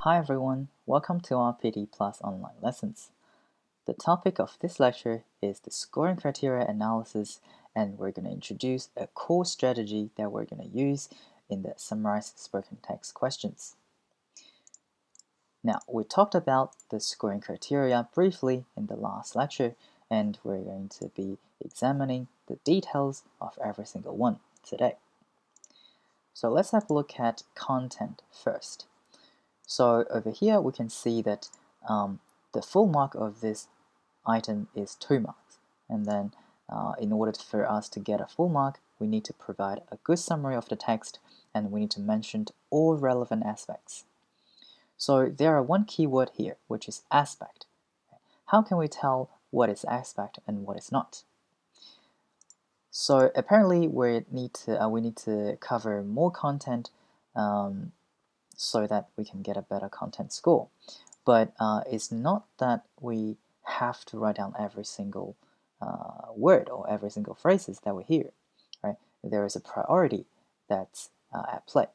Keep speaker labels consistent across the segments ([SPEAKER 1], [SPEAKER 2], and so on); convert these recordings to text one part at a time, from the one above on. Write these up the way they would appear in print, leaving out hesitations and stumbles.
[SPEAKER 1] Hi everyone, welcome to our PTE Plus online lessons. The topic of this lecture is the scoring criteria analysis, and we're going to introduce a core strategy that we're going to use in the summarized spoken text questions. Now, we talked about the scoring criteria briefly in the last lecture, and we're going to be examining the details of every single one today. So let's have a look at content first. So over here we can see that the full mark of this item is 2 marks, and then in order for us to get a full mark, we need to provide a good summary of the text, and we need to mention all relevant aspects. So there are one keyword here, which is aspect. How can we tell what is aspect and what is not? So apparently we need to cover more content so that we can get a better content score. But it's not that we have to write down every single word or every single phrases that we hear, right? There is a priority that's at play.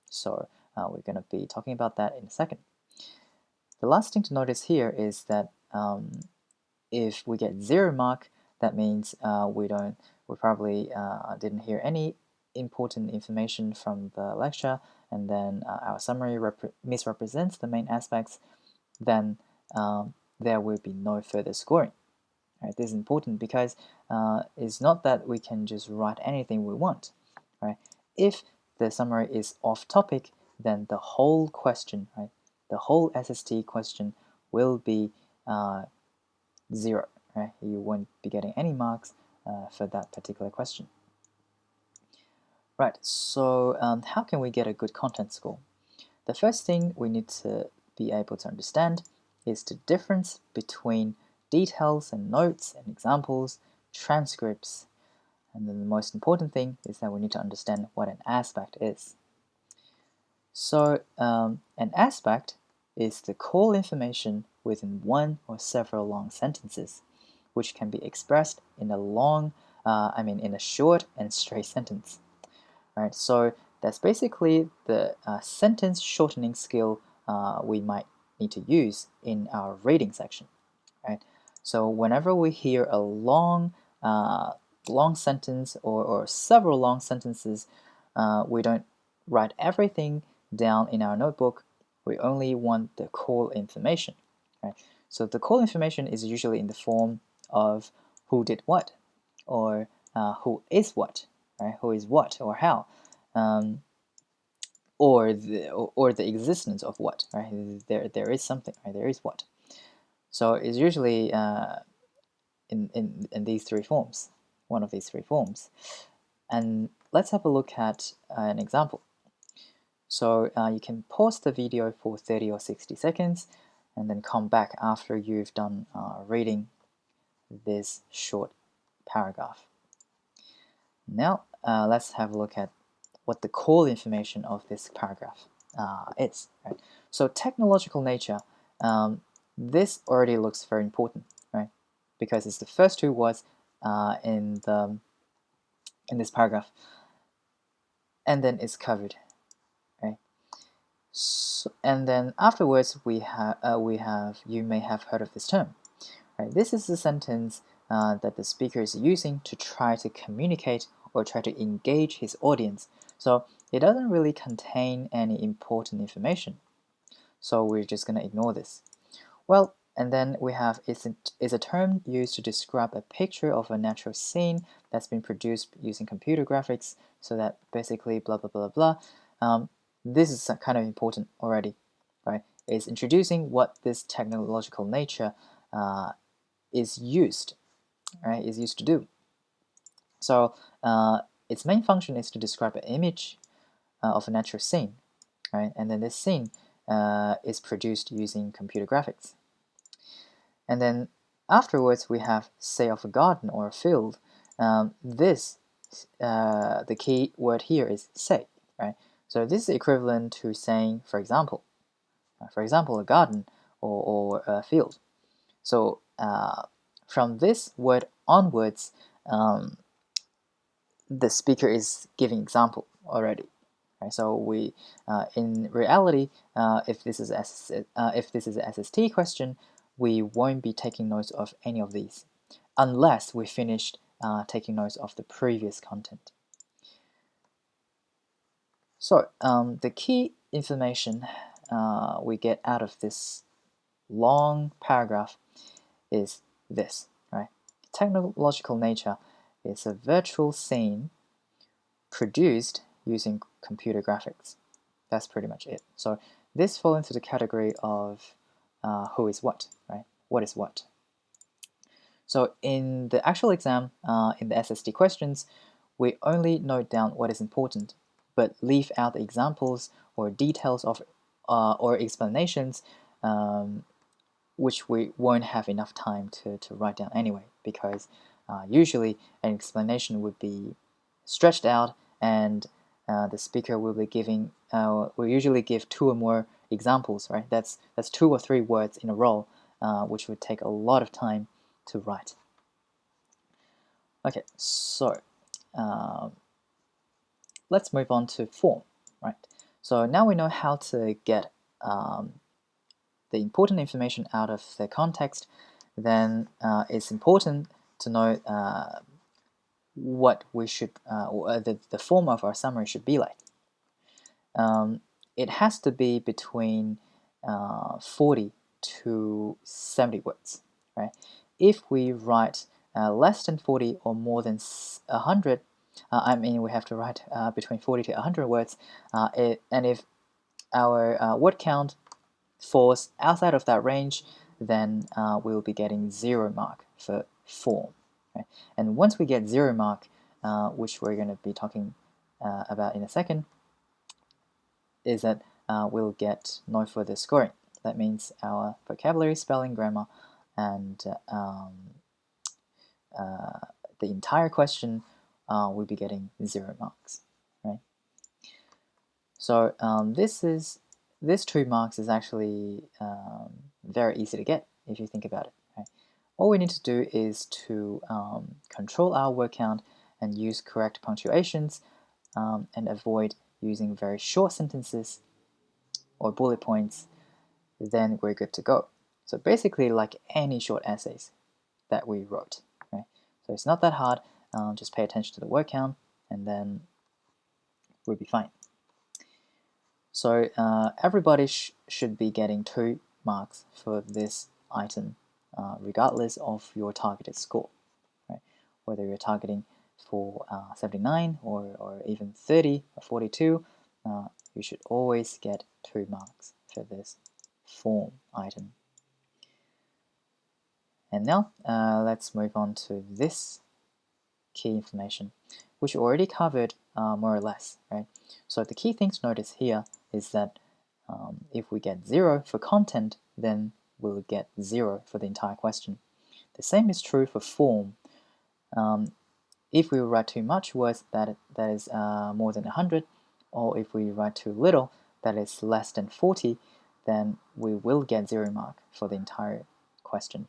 [SPEAKER 1] So we're going to be talking about that in a second. The last thing to notice here is that if we get 0 mark, that means we probably didn't hear any important information from the lecture, and then our summary misrepresents the main aspects, then there will be no further scoring. Right? This is important because it's not that we can just write anything we want. Right? If the summary is off topic, then the whole question, right, the whole SST question will be 0. Right? You won't be getting any marks for that particular question. Right, so how can we get a good content score? The first thing we need to be able to understand is the difference between details and notes and examples, transcripts, and then the most important thing is that we need to understand what an aspect is. So an aspect is the core information within one or several long sentences, which can be expressed in a short and straight sentence. Right, so that's basically the sentence shortening skill we might need to use in our reading section. Right, so whenever we hear a long sentence or several long sentences, we don't write everything down in our notebook. We only want the core information. Right, so the core information is usually in the form of who did what, or who is what, right? Who is what or how, or the existence of what, right? There is something, right? There is what. So it's usually in these 3 forms, one of these 3 forms. And let's have a look at an example. So you can pause the video for 30 or 60 seconds and then come back after you've done reading this short paragraph. Now let's have a look at what the core information of this paragraph is. Right? So technological nature, this already looks very important, right? Because it's the first 2 words in this paragraph, and then it's covered, right? So, and then afterwards we have you may have heard of this term, right? This is the sentence that the speaker is using to try to communicate or try to engage his audience. So it doesn't really contain any important information. So we're just going to ignore this. Well, and then we have is a term used to describe a picture of a natural scene that's been produced using computer graphics, so that basically blah blah blah blah. This is kind of important already, right? It's introducing what this technological nature is used to do. So its main function is to describe an image of a natural scene, right? And then this scene is produced using computer graphics. And then afterwards we have say of a garden or a field. The key word here is say, right? So this is equivalent to saying, for example, a garden or a field. So from this word onwards, the speaker is giving example already, Right? So we, in reality, if this is an SST question, we won't be taking notes of any of these, unless we finished taking notes of the previous content. So the key information we get out of this long paragraph is this, right? Technological nature is a virtual scene produced using computer graphics. That's pretty much it. So this falls into the category of who is what, right? What is what? So in the actual exam, in the SST questions, we only note down what is important, but leave out the examples or details of or explanations which we won't have enough time to write down anyway, because usually an explanation would be stretched out, and the speaker will be giving, will usually give 2 or more examples, right? That's 2 or 3 words in a row, which would take a lot of time to write. Okay, so let's move on to form, right? So now we know how to get the important information out of the context. Then it's important to know what we should, or the form of our summary should be like. It has to be between 40 to 70 words, right? If we write less than 40 or more than 100, I mean we have to write between 40 to 100 words, and if our word count falls outside of that range, then we'll be getting 0 mark for form. Right? And once we get 0 mark, which we're going to be talking about in a second, is that we'll get no further scoring. That means our vocabulary, spelling, grammar, and the entire question will be getting 0 marks. Right? So this 2 marks is actually very easy to get if you think about it. Right? All we need to do is to control our word count and use correct punctuations and avoid using very short sentences or bullet points, then we're good to go. So basically like any short essays that we wrote. Right? So it's not that hard, just pay attention to the word count and then we'll be fine. So everybody should be getting 2 marks for this item, regardless of your targeted score. Right? Whether you're targeting for 79 or even 30 or 42, you should always get 2 marks for this form item. And now let's move on to this key information, which we already covered more or less, right? So the key thing to notice here is that if we get 0 for content, then we'll get 0 for the entire question. The same is true for form. If we write too much words, that is more than 100, or if we write too little, that is less than 40, then we will get 0 mark for the entire question.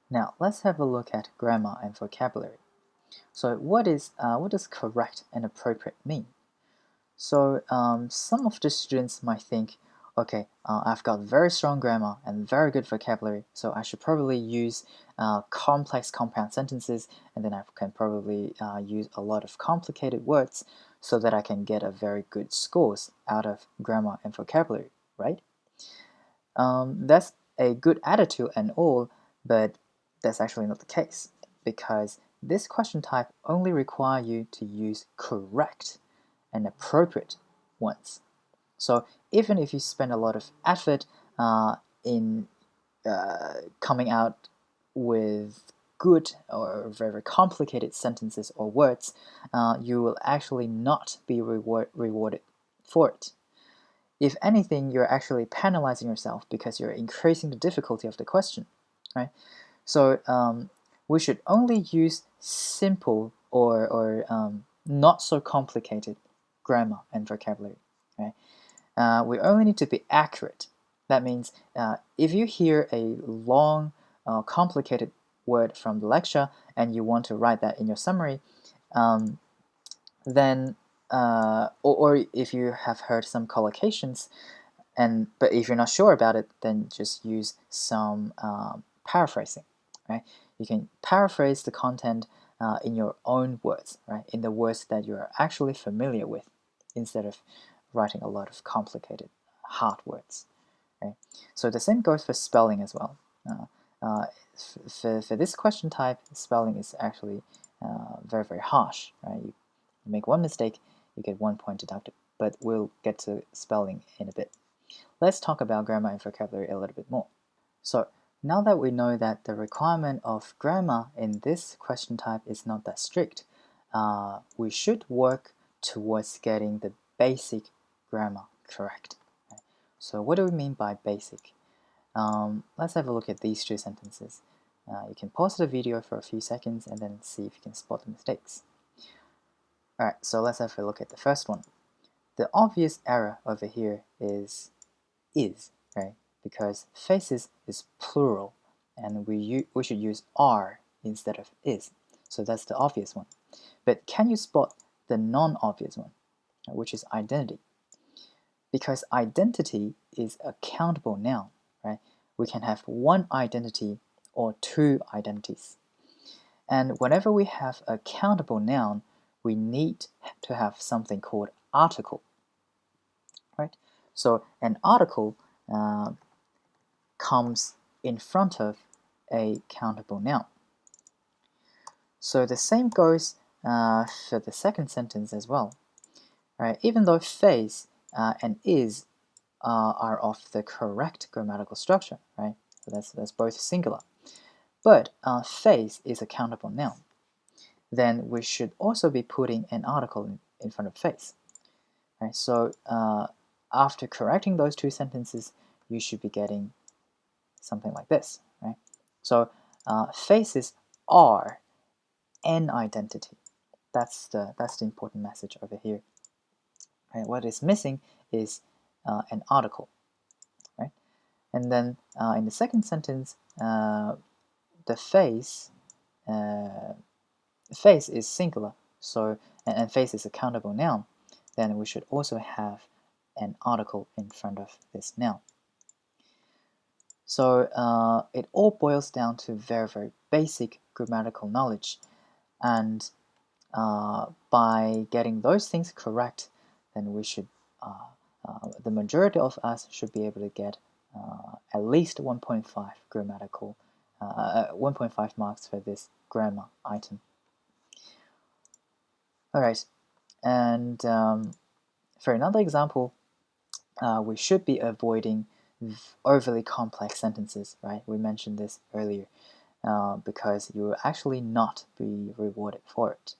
[SPEAKER 1] Now let's have a look at grammar and vocabulary. So what does correct and appropriate mean? So some of the students might think, okay, I've got very strong grammar and very good vocabulary, so I should probably use complex compound sentences, and then I can probably use a lot of complicated words so that I can get a very good scores out of grammar and vocabulary, right? That's a good attitude and all, but that's actually not the case, because this question type only requires you to use correct and appropriate ones. So even if you spend a lot of effort in coming out with good or very complicated sentences or words, you will actually not be rewarded for it. If anything, you're actually penalizing yourself because you're increasing the difficulty of the question, right? So we should only use simple or not so complicated grammar and vocabulary, right? We only need to be accurate. That means if you hear a long, complicated word from the lecture and you want to write that in your summary, then or if you have heard some collocations, but if you're not sure about it, then just use some paraphrasing, right? You can paraphrase the content in your own words, right? In the words that you're actually familiar with, instead of writing a lot of complicated, hard words, right? So the same goes for spelling as well. For this question type, spelling is actually very, very harsh, right? You make one mistake, you get 1 point deducted, but we'll get to spelling in a bit. Let's talk about grammar and vocabulary a little bit more. So now that we know that the requirement of grammar in this question type is not that strict, we should work towards getting the basic grammar correct. Right? So what do we mean by basic? Let's have a look at these two sentences. You can pause the video for a few seconds and then see if you can spot the mistakes. Alright, so let's have a look at the first one. The obvious error over here is, right? Because faces is plural, and we should use are instead of is. So that's the obvious one. But can you spot the non-obvious one, which is identity? Because identity is a countable noun, right? We can have one identity or two identities. And whenever we have a countable noun, we need to have something called article, right? So an article comes in front of a countable noun. So the same goes for the second sentence as well, right? Even though face and is are of the correct grammatical structure, right? So that's both singular. But face is a countable noun. Then we should also be putting an article in front of face. Right? So after correcting those two sentences, you should be getting something like this. Right? So faces are an identity. That's the important message over here. Right? What is missing is an article. Right? And then in the second sentence, the face is singular, so and face is a countable noun, then we should also have an article in front of this noun. So it all boils down to very, very basic grammatical knowledge, and by getting those things correct, then we should the majority of us should be able to get at least 1.5 grammatical 1.5 marks for this grammar item. Alright, and for another example, we should be avoiding overly complex sentences, right? We mentioned this earlier, because you will actually not be rewarded for it.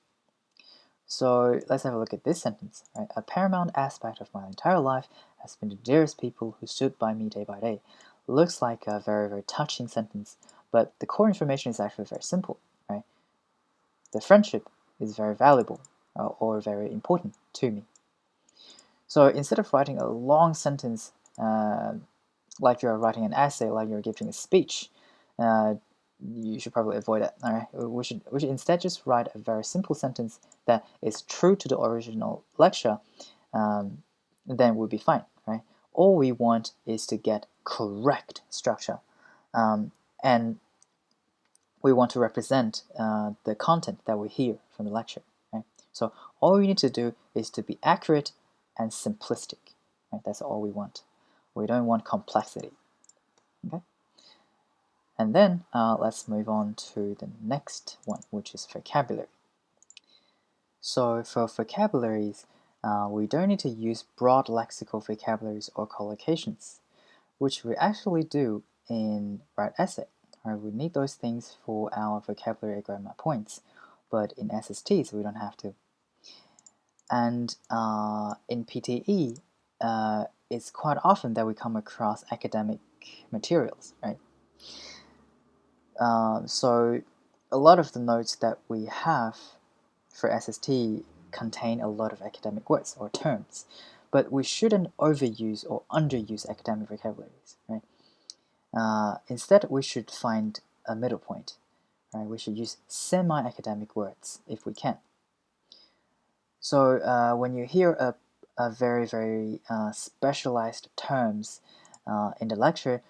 [SPEAKER 1] So let's have a look at this sentence, right? A paramount aspect of my entire life has been the dearest people who stood by me day by day. Looks like a very, very touching sentence, but the core information is actually very simple, right? The friendship is very valuable or very important to me. So instead of writing a long sentence like you're writing an essay, like you're giving a speech, you should probably avoid it. All right, we should instead just write a very simple sentence that is true to the original lecture. Then we'll be fine, right? All we want is to get correct structure, and we want to represent the content that we hear from the lecture, right? So all we need to do is to be accurate and simplistic, right? That's all we want. We don't want complexity, okay? And then let's move on to the next one, which is vocabulary. So for vocabularies, we don't need to use broad lexical vocabularies or collocations, which we actually do in write essay. Right? We need those things for our vocabulary grammar points, but in SSTs we don't have to. And in PTE, it's quite often that we come across academic materials, right? So a lot of the notes that we have for SST contain a lot of academic words or terms, but we shouldn't overuse or underuse academic vocabularies, right? Instead, we should find a middle point, right? We should use semi-academic words if we can. So when you hear a very specialized terms in the lecture,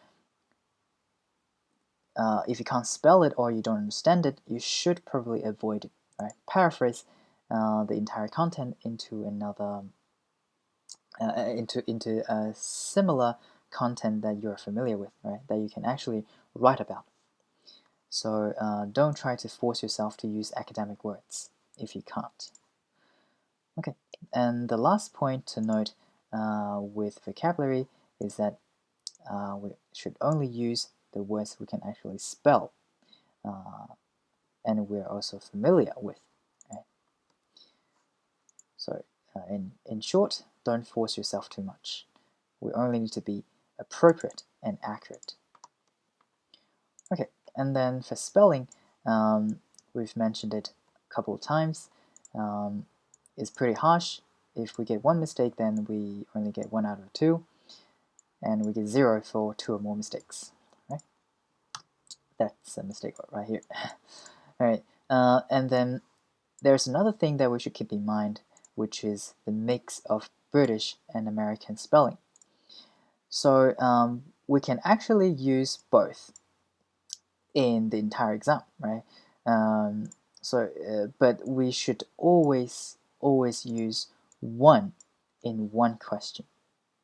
[SPEAKER 1] if you can't spell it or you don't understand it, you should probably avoid it. Right? Paraphrase the entire content into another into a similar content that you're familiar with, right? That you can actually write about. So don't try to force yourself to use academic words if you can't. Okay, and the last point to note with vocabulary is that we should only use the words we can actually spell and we're also familiar with. Right? So in short, don't force yourself too much. We only need to be appropriate and accurate. Okay, and then for spelling, we've mentioned it a couple of times. It's pretty harsh. If we get one mistake, then we only get 1 out of 2, and we get 0 for 2 or more mistakes. Right? That's a mistake right here. All right, and then there's another thing that we should keep in mind, which is the mix of British and American spelling. So we can actually use both in the entire exam, right? But we should always use one in one question,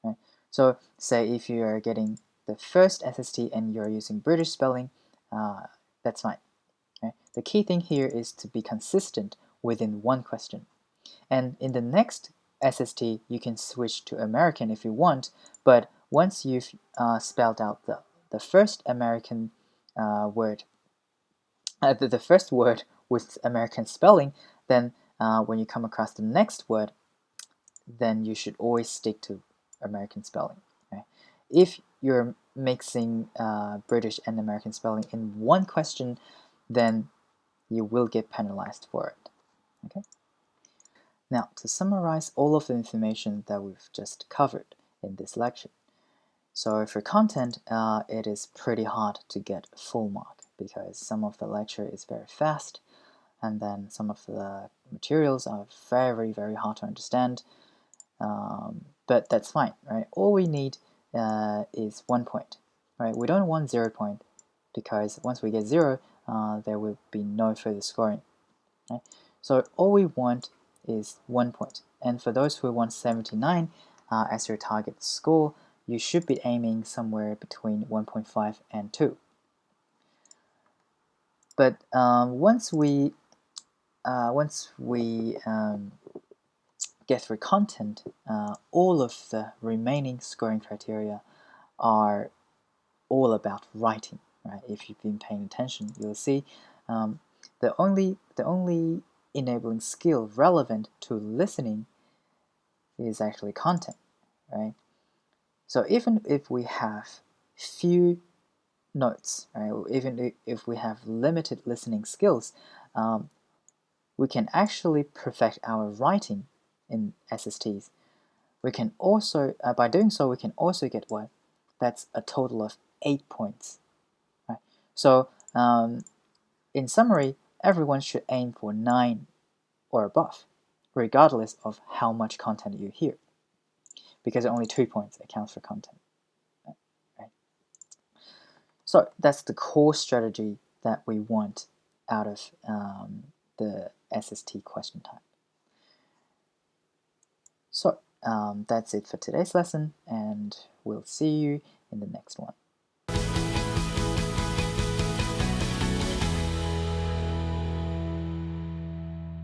[SPEAKER 1] right? So say if you are getting the first SST and you're using British spelling, that's fine. Right? The key thing here is to be consistent within one question. And in the next SST, you can switch to American if you want, but once you've spelled out the first American word, the first word with American spelling, then when you come across the next word, then you should always stick to American spelling. Right? If you're mixing British and American spelling in one question, then you will get penalized for it. Okay. Now, to summarize all of the information that we've just covered in this lecture. So for content, it is pretty hard to get full mark because some of the lecture is very fast, and then some of the materials are very hard to understand. But that's fine, right? All we need is 1 point, right? We don't want 0 point because once we get 0, there will be no further scoring, right? So all we want is 1 point. And for those who want 79 as your target score, you should be aiming somewhere between 1.5 and 2. But once we get through content, all of the remaining scoring criteria are all about writing. Right? If you've been paying attention, you'll see the only enabling skill relevant to listening is actually content, right? So even if we have few notes, right, even if we have limited listening skills, we can actually perfect our writing in SSTs. We can also, by doing so, we can also get what? That's a total of 8 points. Right? So in summary, everyone should aim for 9 or above, regardless of how much content you hear, because only 2 points accounts for content. Right? So that's the core strategy that we want out of the SST question type. So that's it for today's lesson, and we'll see you in the next one.